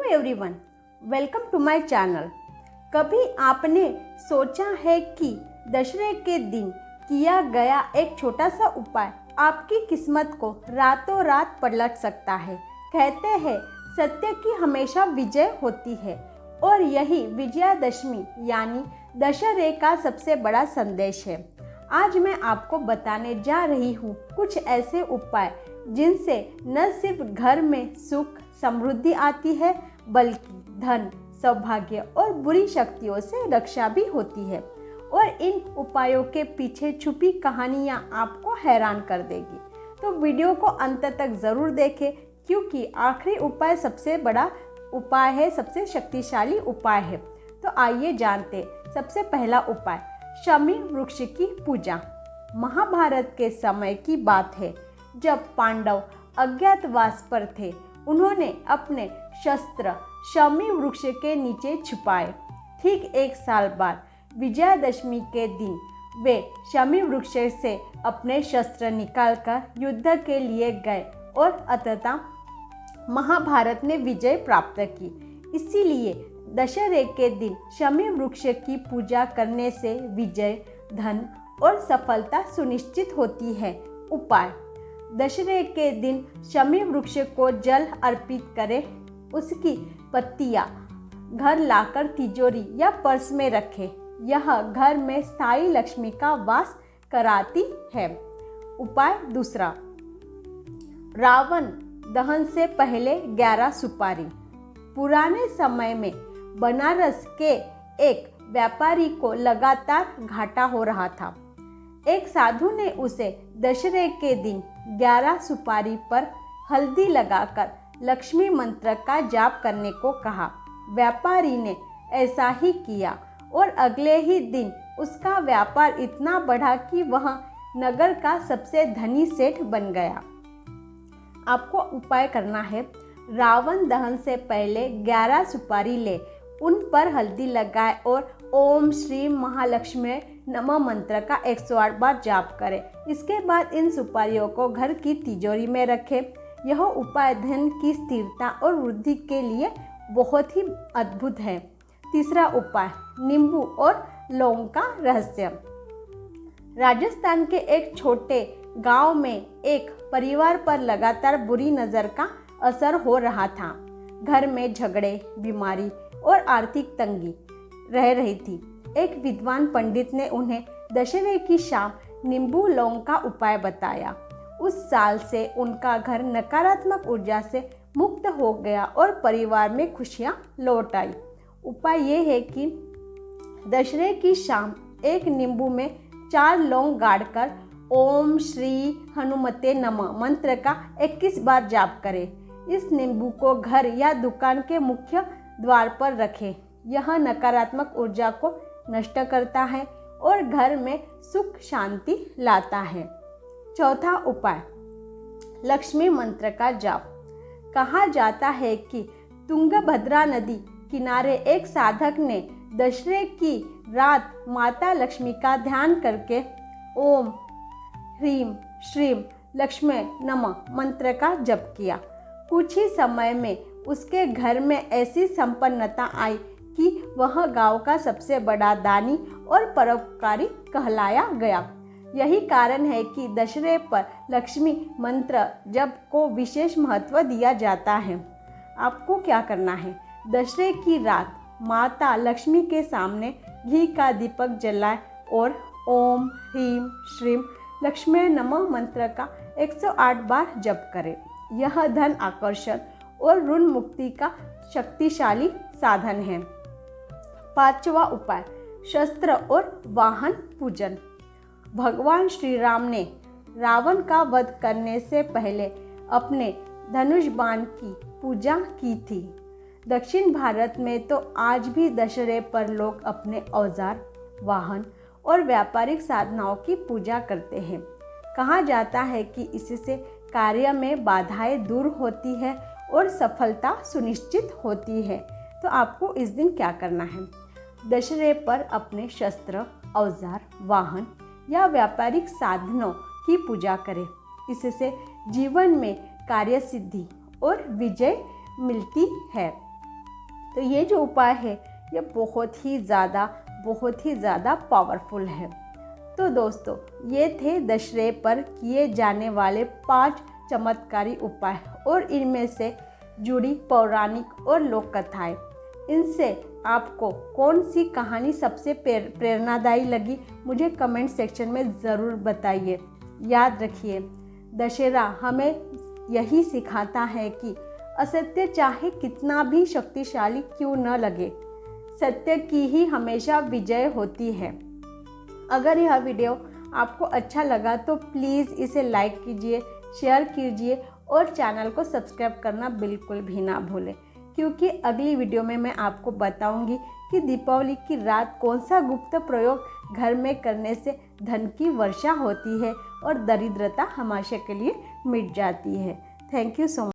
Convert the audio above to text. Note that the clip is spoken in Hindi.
Everyone, welcome to my channel. कभी आपने सोचा है कि दशहरे के दिन किया गया एक छोटा सा उपाय आपकी किस्मत को रातों रात पलट सकता है। कहते हैं सत्य की हमेशा विजय होती है और यही विजयादशमी यानी दशहरे का सबसे बड़ा संदेश है। आज मैं आपको बताने जा रही हूँ कुछ ऐसे उपाय जिनसे न सिर्फ घर में सुख समृद्धि आती है बल्कि धन सौभाग्य और बुरी शक्तियों से रक्षा भी होती है। और इन उपायों के पीछे छुपी कहानियाँ आपको हैरान कर देगी। तो वीडियो को अंत तक ज़रूर देखें क्योंकि आखिरी उपाय सबसे बड़ा उपाय है, सबसे शक्तिशाली उपाय है। तो आइए जानते सबसे पहला उपाय, शमी वृक्ष की पूजा। महाभारत के समय की बात है जब पांडव अज्ञातवास पर थे। उन्होंने अपने शस्त्र शमी वृक्ष के नीचे छुपाए। ठीक एक साल बाद विजयादशमी के दिन वे शमी वृक्ष से अपने शस्त्र निकालकर युद्ध के लिए गए और अंततः महाभारत ने विजय प्राप्त की। इसीलिए दशहरे के दिन शमी वृक्ष की पूजा करने से विजय धन और सफलता सुनिश्चित होती है। उपाय, दशहरे के दिन शमी वृक्ष को जल अर्पित करें। उसकी पत्तियां घर लाकर तिजोरी या पर्स में रखें। यह घर में स्थायी लक्ष्मी का वास कराती है। उपाय दूसरा, रावण दहन से पहले 11 सुपारी। पुराने समय में बनारस के एक व्यापारी को लगातार घाटा हो रहा था। एक साधु ने उसे दशहरे के दिन 11 सुपारी पर हल्दी लगाकर लक्ष्मी मंत्र का जाप करने को कहा। व्यापारी ने ऐसा ही किया और अगले ही दिन उसका व्यापार इतना बढ़ा कि वह नगर का सबसे धनी सेठ बन गया। आपको उपाय करना है, रावण दहन से पहले 11 सुपारी ले, उन पर हल्दी लगाए और ओम श्री महालक्ष्मी नमः मंत्र का 108 बार जाप करें। इसके बाद इन सुपारियों को घर की तिजोरी में रखें। यह उपाय धन की स्थिरता और वृद्धि के लिए बहुत ही अद्भुत है। तीसरा उपाय, नींबू और लौंग का रहस्य। राजस्थान के एक छोटे गांव में एक परिवार पर लगातार बुरी नज़र का असर हो रहा था। घर में झगड़े, बीमारी और आर्थिक तंगी रह रही थी। एक विद्वान पंडित ने उन्हें दशहरे की शाम नींबू लौंग का उपाय बताया। उस साल से उनका घर नकारात्मक ऊर्जा से मुक्त हो गया और परिवार में खुशियां लौट आई। उपाय ये है कि दशहरे की शाम एक नींबू में 4 लौंग गाड़कर ओम श्री हनुमते नमः मंत्र का 21 बार जाप करें। इस नींबू को घर या दुकान के मुख्य द्वार पर रखें। यह नकारात्मक ऊर्जा को नष्ट करता है और घर में सुख शांति लाता है। चौथा उपाय, लक्ष्मी मंत्र का जाप। कहा जाता है कि तुंगभद्रा नदी किनारे एक साधक ने दशहरे की रात माता लक्ष्मी का ध्यान करके ओम ह्रीम श्रीम लक्ष्मी नमः मंत्र का जप किया। कुछ ही समय में उसके घर में ऐसी संपन्नता आई कि वह गांव का सबसे बड़ा दानी और परोपकारी कहलाया गया। यही कारण है कि दशहरे पर लक्ष्मी मंत्र जप को विशेष महत्व दिया जाता है। आपको क्या करना है, दशहरे की रात माता लक्ष्मी के सामने घी का दीपक जलाए और ओम ह्रीम श्रीम लक्ष्मी नमः मंत्र का 108 बार जप करें। यह धन आकर्षण और ऋण मुक्ति का शक्तिशाली साधन है। पांचवा उपाय, शस्त्र और वाहन पूजन। भगवान श्री राम ने रावण का वध करने से पहले अपने धनुष बाण की पूजा की थी। दक्षिण भारत में तो आज भी दशहरे पर लोग अपने औजार, वाहन और व्यापारिक साधनाओं की पूजा करते हैं। कहा जाता है कि इससे कार्य में बाधाएं दूर होती है और सफलता सुनिश्चित होती है। तो आपको इस दिन क्या करना है, दशहरे पर अपने शस्त्र, औजार, वाहन या व्यापारिक साधनों की पूजा करें। इससे जीवन में कार्य सिद्धि और विजय मिलती है। तो ये जो उपाय है ये बहुत ही ज़्यादा पावरफुल है। तो दोस्तों, ये थे दशहरे पर किए जाने वाले 5 चमत्कारी उपाय और इनमें से जुड़ी पौराणिक और लोक कथाएं। इनसे आपको कौन सी कहानी सबसे प्रेरणादायी लगी, मुझे कमेंट सेक्शन में ज़रूर बताइए। याद रखिए, दशहरा हमें यही सिखाता है कि असत्य चाहे कितना भी शक्तिशाली क्यों न लगे, सत्य की ही हमेशा विजय होती है। अगर यह वीडियो आपको अच्छा लगा तो प्लीज़ इसे लाइक कीजिए, शेयर कीजिए और चैनल को सब्सक्राइब करना बिल्कुल भी ना भूलें, क्योंकि अगली वीडियो में मैं आपको बताऊंगी कि दीपावली की रात कौन सा गुप्त प्रयोग घर में करने से धन की वर्षा होती है और दरिद्रता हमेशा के लिए मिट जाती है। Thank you so much.